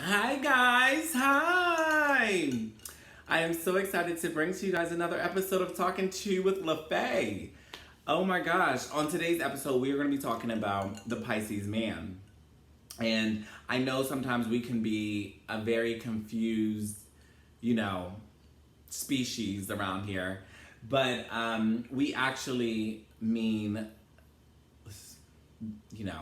Hi guys, hi! I am so excited to bring to you guys another episode of Talking To with LeFe. Oh my gosh, on today's episode we are going to be talking about the Pisces Man. And I know sometimes we can be a very confused, you know, species around here. But we actually mean, you know,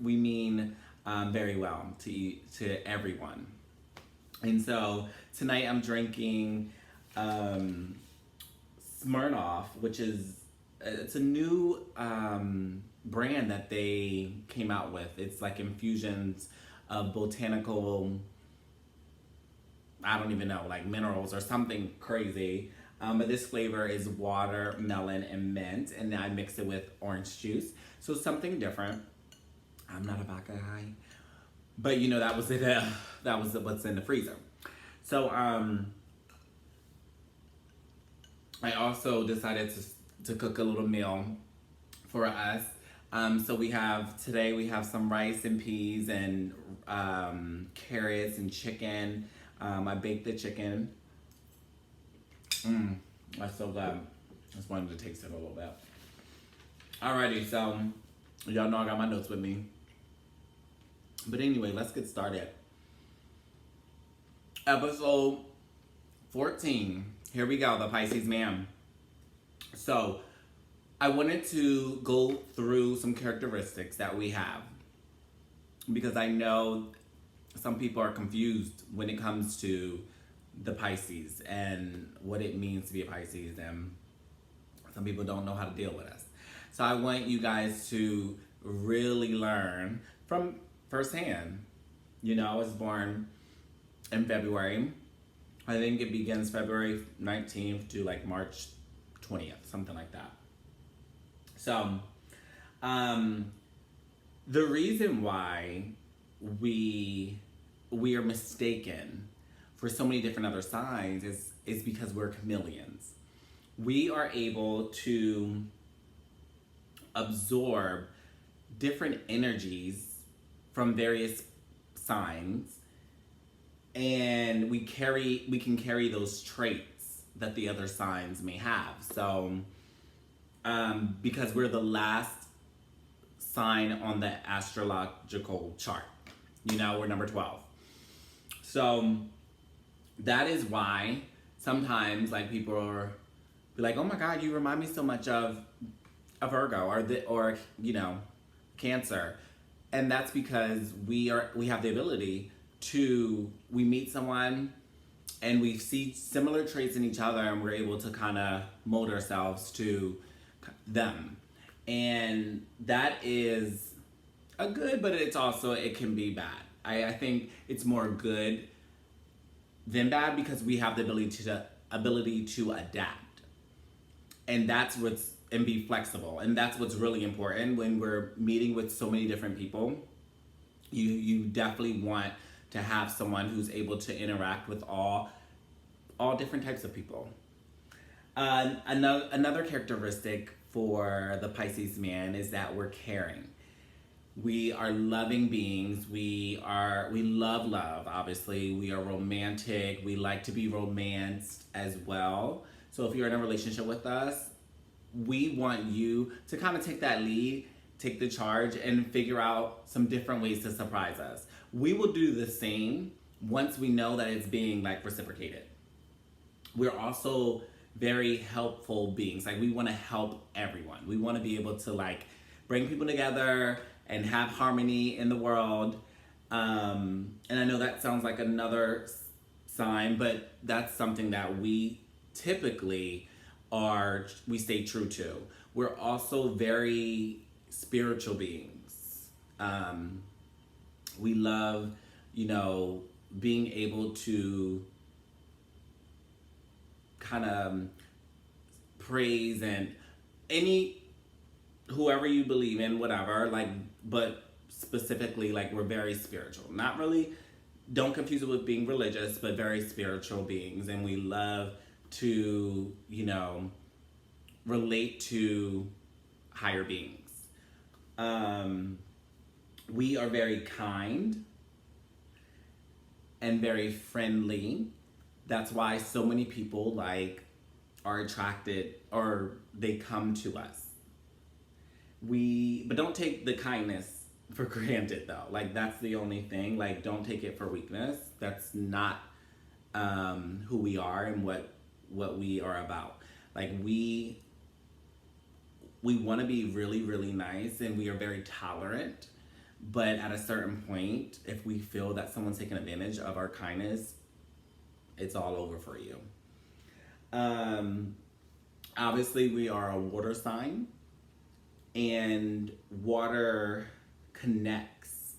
we mean very well to everyone. And so tonight I'm drinking um, Smirnoff, which is it's a new brand that they came out with. It's like infusions of botanical, I don't even know, like minerals or something crazy. But this flavor is watermelon and mint, and then I mix it with orange juice. So something different. I'm not a vodka guy, but you know that was it. That was what's in the freezer. So I also decided to cook a little meal for us. So we have some rice and peas and carrots and chicken. I baked the chicken. That's so good. Just wanted to taste it a little bit. Alrighty, so y'all know I got my notes with me. But anyway, let's get started. Episode 14. Here we go, the Pisces Man. So, I wanted to go through some characteristics that we have because I know some people are confused when it comes to the Pisces and what it means to be a Pisces, and some people don't know how to deal with us. So, I want you guys to really learn from firsthand. You know, I was born in February. I think it begins February 19th to like March 20th, something like that. So, um, the reason why we we are mistaken for so many different other signs is because we're chameleons. We are able to absorb different energies from various signs, and we can carry those traits that the other signs may have. So because we're the last sign on the astrological chart, you know, we're number 12. So that is why sometimes like people are be like, oh my god, you remind me so much of a Virgo or you know, Cancer. And that's because we have the ability to we meet someone and we see similar traits in each other, and we're able to kind of mold ourselves to them. And that is a good, but it's also, it can be bad. I think it's more good than bad because we have the ability to adapt, and that's what's and be flexible, and that's what's really important when we're meeting with so many different people. You definitely want to have someone who's able to interact with all different types of people. Another characteristic for the Pisces Man is that we're caring. We are loving beings. We love love, obviously. We are romantic. We like to be romanced as well. So if you're in a relationship with us, we want you to kind of take that lead, take the charge, and figure out some different ways to surprise us. We will do the same once we know that it's being like reciprocated. We're also very helpful beings. Like we want to help everyone. We want to be able to like bring people together and have harmony in the world. And I know that sounds like another sign, but that's something that we typically we stay true to. We're also very spiritual beings. We love, you know, being able to kind of praise and any whoever you believe in, whatever, like, but specifically, like, we're very spiritual. Not really, don't confuse it with being religious, but very spiritual beings. And we love to, you know, relate to higher beings. We are very kind. and very friendly. That's why so many people like are attracted or they come to us. But don't take the kindness for granted though. Like that's the only thing. Like don't take it for weakness. That's not who we are and what we are about. Like we want to be really really nice and we are very tolerant, but at a certain point if we feel that someone's taking advantage of our kindness, it's all over for you. um Obviously we are a water sign, and water connects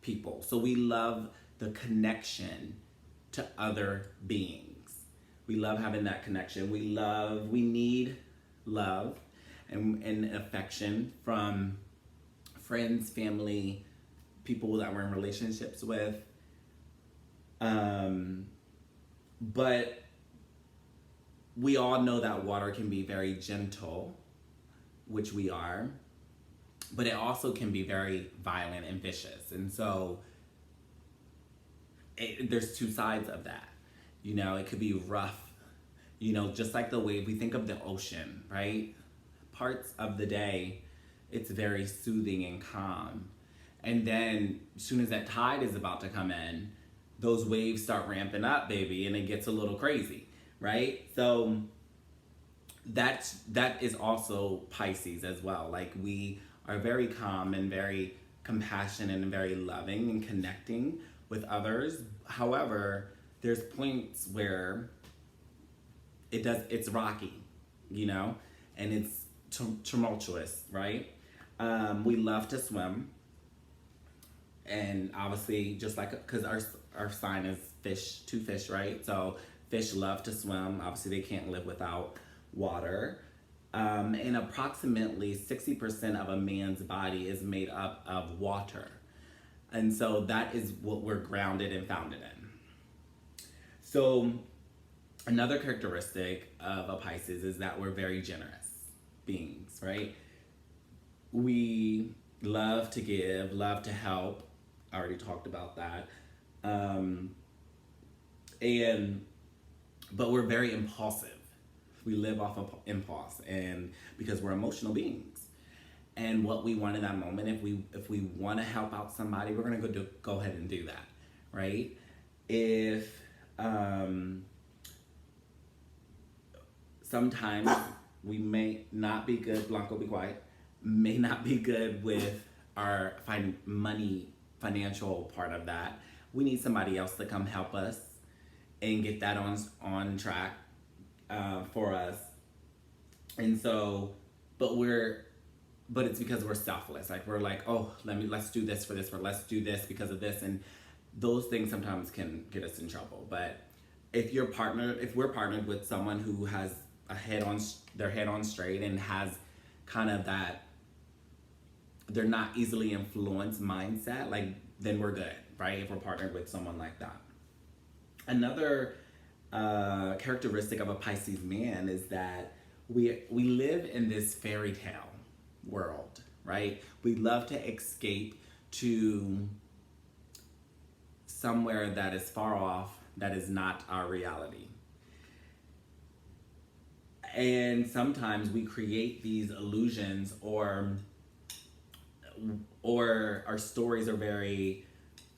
people, so we love the connection to other beings. We love having that connection. We need love and affection from friends, family, people that we're in relationships with. But we all know that water can be very gentle, which we are, but it also can be very violent and vicious. And so there's two sides of that. You know, it could be rough, you know, just like the wave. We think of the ocean, right? Parts of the day, it's very soothing and calm. And then as soon as that tide is about to come in, those waves start ramping up, baby, and it gets a little crazy, right? So that is also Pisces as well. Like we are very calm and very compassionate and very loving and connecting with others. However, there's points where it's rocky, you know, and it's tumultuous, right? We love to swim, and obviously just like because our sign is two fish, right? So fish love to swim. Obviously they can't live without water. And approximately 60% of a man's body is made up of water. And so that is what we're grounded and founded in. So another characteristic of a Pisces is that we're very generous beings, right? We love to give, love to help. I already talked about that. But we're very impulsive. We live off of impulse, and because we're emotional beings. And what we want in that moment, if we want to help out somebody, we're gonna go ahead and do that, right? If sometimes we may not be good, Blanco, be quiet, may not be good with our financial part of that. We need somebody else to come help us and get that on track for us. And so, but it's because we're selfless. Like we're like, oh, let's do this for this, or let's do this because of this, and those things sometimes can get us in trouble. But if we're partnered with someone who has their head on straight and has kind of that, they're not easily influenced mindset, like then we're good, right? If we're partnered with someone like that. Another characteristic of a Pisces man is that we live in this fairy tale world, right? We love to escape to somewhere that is far off, that is not our reality. And sometimes we create these illusions, or our stories are very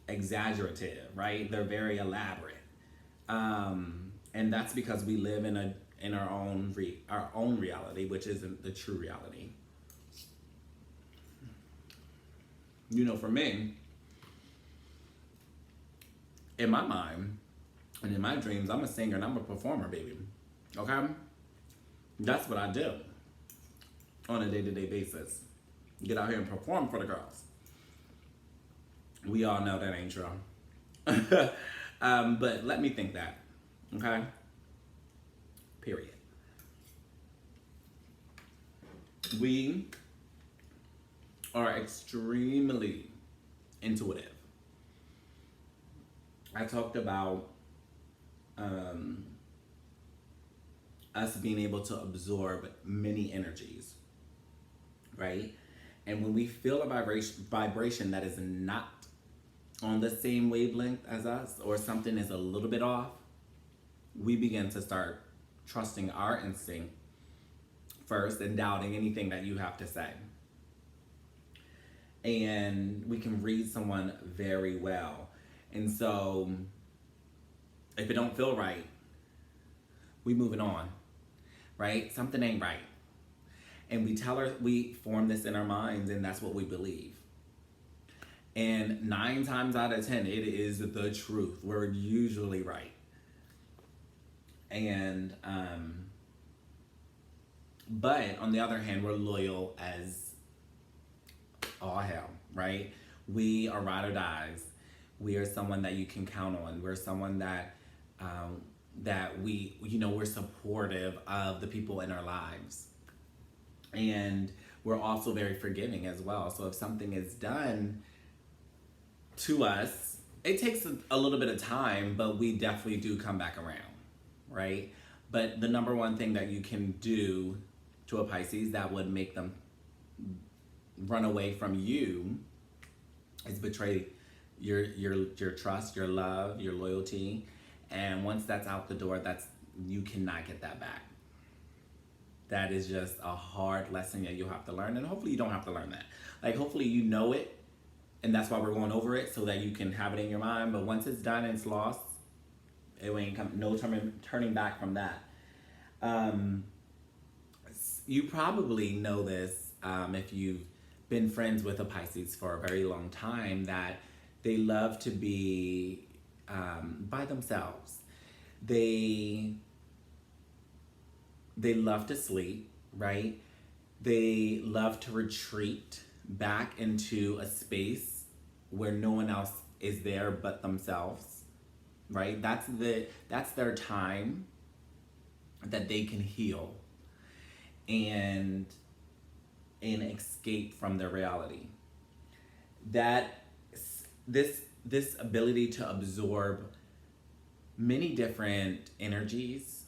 exaggerative, right? They're very elaborate. And that's because we live in our own reality, which isn't the true reality. You know, for me, in my mind and in my dreams, I'm a singer and I'm a performer, baby. Okay? That's what I do on a day-to-day basis. Get out here and perform for the girls. We all know that ain't true. But let me think that. Okay? Period. We are extremely intuitive. I talked about us being able to absorb many energies, right? And when we feel a vibration that is not on the same wavelength as us, or something is a little bit off, we begin to start trusting our instinct first and doubting anything that you have to say. And we can read someone very well. And so if it don't feel right, we moving on, right? Something ain't right. And we form this in our minds, and that's what we believe. And 9 times out of 10, it is the truth. We're usually right. And, but on the other hand, we're loyal as all hell, right? We are ride or dies. We are someone that you can count on. We're someone that, we're supportive of the people in our lives. And we're also very forgiving as well. So if something is done to us, it takes a little bit of time, but we definitely do come back around, right? But the number one thing that you can do to a Pisces that would make them run away from you is betray your trust, your love, your loyalty. And once that's out the door, you cannot get that back. That is just a hard lesson that you'll have to learn. And hopefully you don't have to learn that. Like, hopefully you know it, and that's why we're going over it, so that you can have it in your mind. But once it's done and it's lost, it ain't no turning back from that. You probably know this if you've been friends with a Pisces for a very long time, that they love to be by themselves. They love to sleep, right? They love to retreat back into a space where no one else is there but themselves, right? That's their time that they can heal and escape from their reality. This ability to absorb many different energies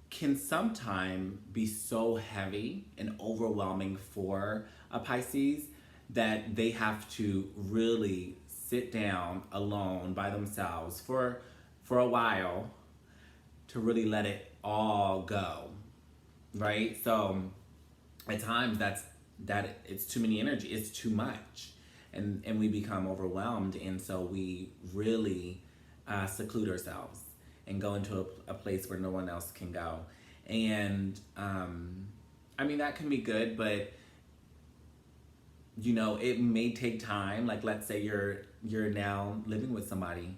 can sometimes be so heavy and overwhelming for a Pisces that they have to really sit down alone by themselves for a while to really let it all go, right? So at times it's too many energy, it's too much, and we become overwhelmed, and so we really seclude ourselves and go into a place where no one else can go. And I mean, that can be good, but it may take time. Like, let's say you're now living with somebody.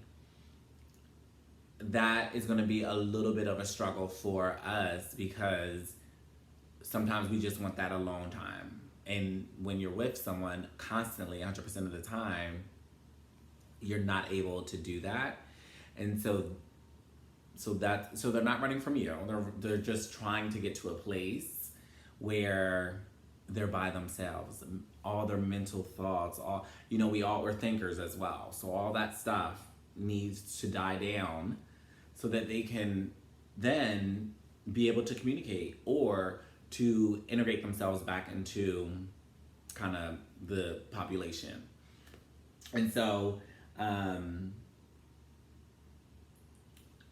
That is going to be a little bit of a struggle for us, because sometimes we just want that alone time. And when you're with someone constantly, 100% of the time, you're not able to do that. And so they're not running from you. They're just trying to get to a place where they're by themselves. All their mental thoughts, we're thinkers as well. So all that stuff needs to die down so that they can then be able to communicate or to integrate themselves back into kind of the population. And so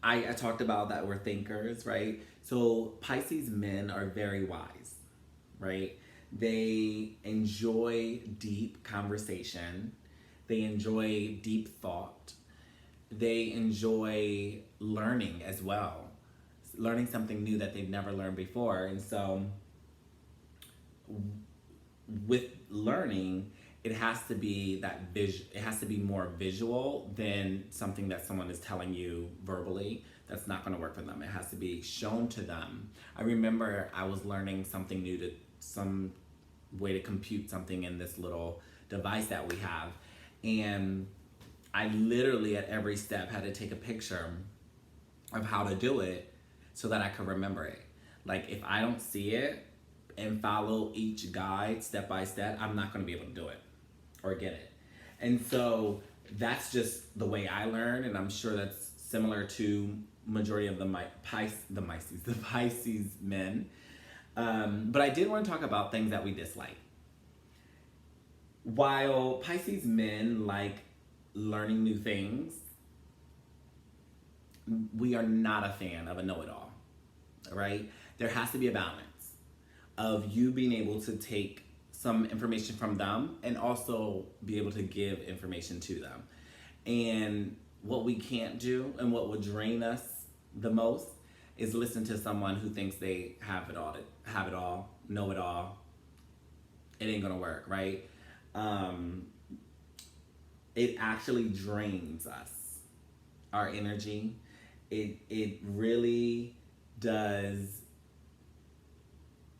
I talked about that we're thinkers, right? So Pisces men are very wise, right? They enjoy deep conversation. They enjoy deep thought. They enjoy learning as well, learning something new that they've never learned before. And so with learning, it has to be it has to be more visual than something that someone is telling you verbally. That's not going to work for them. It has to be shown to them. I remember I was learning something new, some way to compute something in this little device that we have, and I literally at every step had to take a picture of how to do it so that I could remember it. Like, if I don't see it and follow each guide step by step, I'm not going to be able to do it or get it. And so that's just the way I learn, and I'm sure that's similar to majority of the Pisces men. But I did want to talk about things that we dislike. While Pisces men like learning new things, we are not a fan of a know-it-all, right? There has to be a balance of you being able to take some information from them and also be able to give information to them. And what we can't do and what would drain us the most is listen to someone who thinks they have it all, know it all. It ain't gonna work, right? It actually drains us, our energy. It really does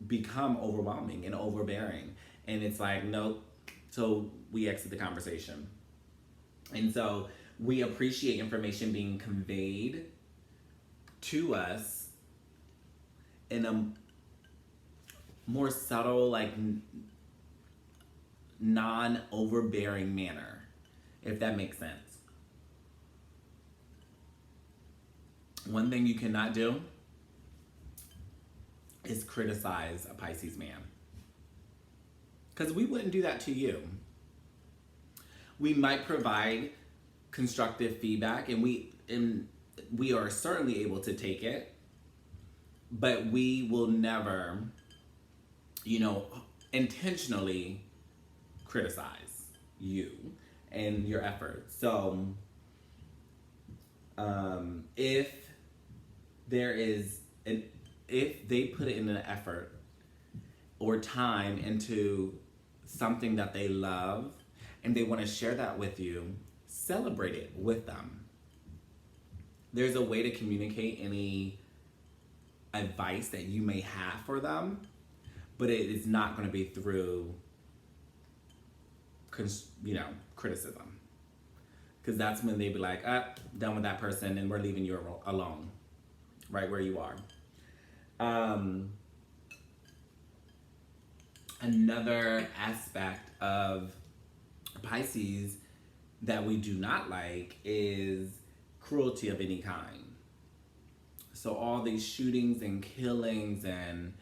become overwhelming and overbearing. And it's like, nope. So we exit the conversation. And so we appreciate information being conveyed to us in a more subtle, like non-overbearing manner, if that makes sense. One thing you cannot do is criticize a Pisces man, because we wouldn't do that to you. We might provide constructive feedback, and we are certainly able to take it, but we will never, intentionally criticize you and your efforts. So if they put in an effort or time into something that they love and they want to share that with you, celebrate it with them. There's a way to communicate any advice that you may have for them, but it is not going to be through, criticism. Because that's when they'd be like, done with that person and we're leaving you alone, right where you are. Another aspect of Pisces that we do not like is cruelty of any kind. So all these shootings and killings and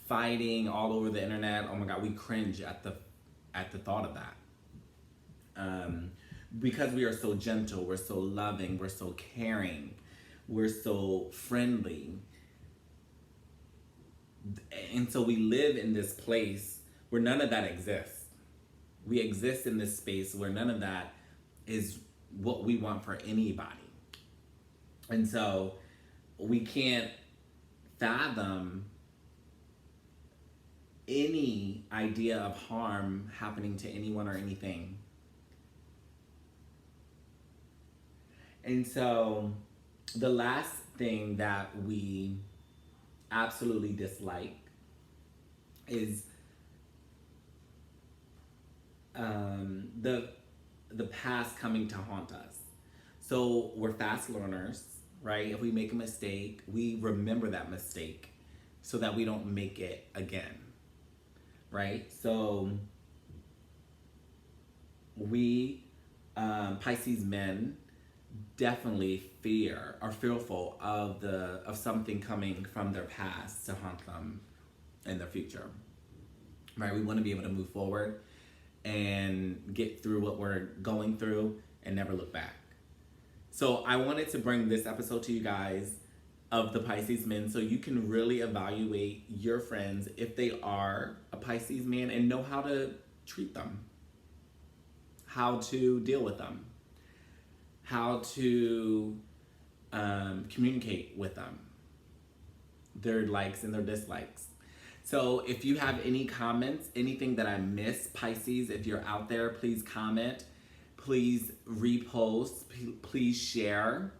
fighting all over the internet, oh my God, we cringe at the thought of that. Because we are so gentle, we're so loving, we're so caring, we're so friendly. And so we live in this place where none of that exists. We exist in this space where none of that is what we want for anybody. And so we can't fathom any idea of harm happening to anyone or anything. And so the last thing that we absolutely dislike is the past coming to haunt us. So we're fast learners, right? If we make a mistake, we remember that mistake so that we don't make it again, right? So we, Pisces men, definitely are fearful of something coming from their past to haunt them in their future, right? We want to be able to move forward and get through what we're going through and never look back. So I wanted to bring this episode to you guys of the Pisces men so you can really evaluate your friends if they are a Pisces man and know how to treat them, how to deal with them, how to communicate with them, their likes and their dislikes. So if you have any comments, anything that I missed, Pisces, if you're out there, please comment, please repost, please share.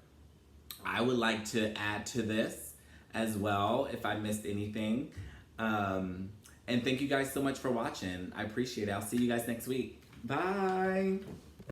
I would like to add to this as well if I missed anything. And thank you guys so much for watching. I appreciate it. I'll see you guys next week. Bye.